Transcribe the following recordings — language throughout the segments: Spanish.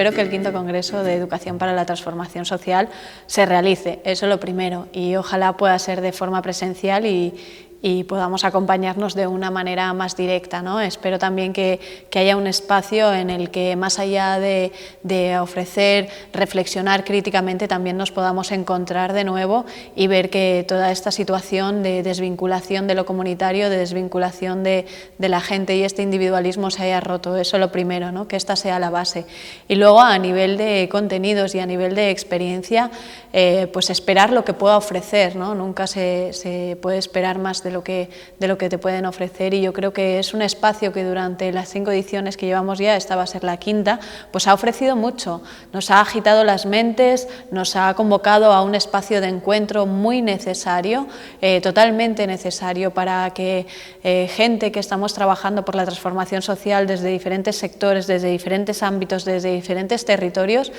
espero que el quinto Congreso de Educación para la Transformación Social se realice, eso es lo primero, y ojalá pueda ser de forma presencial y podamos acompañarnos de una manera más directa, ¿no? Espero también que haya un espacio en el que, más allá de ofrecer, reflexionar críticamente, también nos podamos encontrar de nuevo y ver que toda esta situación de desvinculación de lo comunitario, de desvinculación de la gente y este individualismo se haya roto. Eso es lo primero, ¿no? Que esta sea la base. Y luego, a nivel de contenidos y a nivel de experiencia, pues esperar lo que pueda ofrecer, ¿no? Nunca se puede esperar más de lo que te pueden ofrecer, y yo creo que es un espacio que durante las 5 ediciones que llevamos ya, esta va a ser la quinta, pues ha ofrecido mucho, nos ha agitado las mentes, nos ha convocado a un espacio de encuentro muy necesario, totalmente necesario para que gente que estamos trabajando por la transformación social desde diferentes sectores, desde diferentes ámbitos, desde diferentes territorios,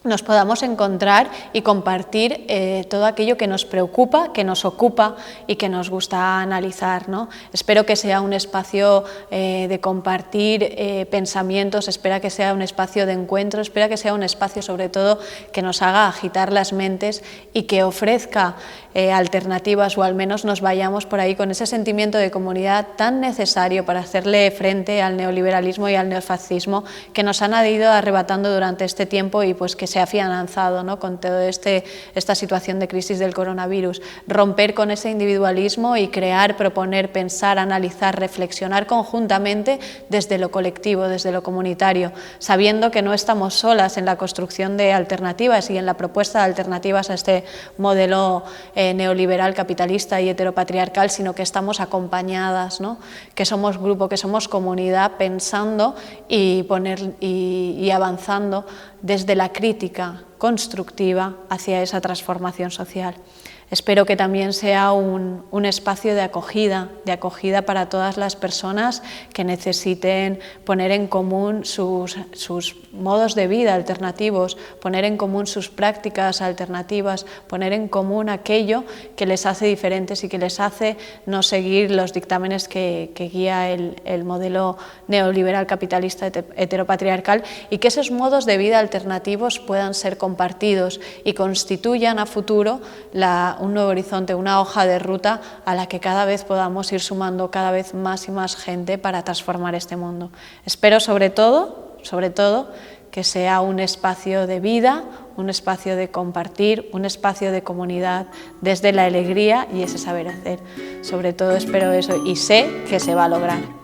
nos podamos encontrar y compartir todo aquello que nos preocupa, que nos ocupa y que nos gusta analizar, ¿no? Espero que sea un espacio de compartir pensamientos, espero que sea un espacio de encuentro, espero que sea un espacio sobre todo que nos haga agitar las mentes y que ofrezca alternativas, o al menos nos vayamos por ahí con ese sentimiento de comunidad tan necesario para hacerle frente al neoliberalismo y al neofascismo que nos han ido arrebatando durante este tiempo y pues que se ha afianzado, ¿no? Con toda esta situación de crisis del coronavirus. Romper con ese individualismo y crear, proponer, pensar, analizar, reflexionar conjuntamente desde lo colectivo, desde lo comunitario, sabiendo que no estamos solas en la construcción de alternativas y en la propuesta de alternativas a este modelo neoliberal, capitalista y heteropatriarcal, sino que estamos acompañadas, ¿no? Que somos grupo, que somos comunidad, pensando y avanzando desde la crítica constructiva hacia esa transformación social. Espero que también sea un espacio de acogida para todas las personas que necesiten poner en común sus modos de vida alternativos, poner en común sus prácticas alternativas, poner en común aquello que les hace diferentes y que les hace no seguir los dictámenes que guía el modelo neoliberal capitalista heteropatriarcal, y que esos modos de vida alternativos puedan ser compartidos y constituyan a futuro un nuevo horizonte, una hoja de ruta a la que cada vez podamos ir sumando cada vez más y más gente para transformar este mundo. Espero sobre todo, que sea un espacio de vida, un espacio de compartir, un espacio de comunidad desde la alegría y ese saber hacer. Sobre todo espero eso y sé que se va a lograr.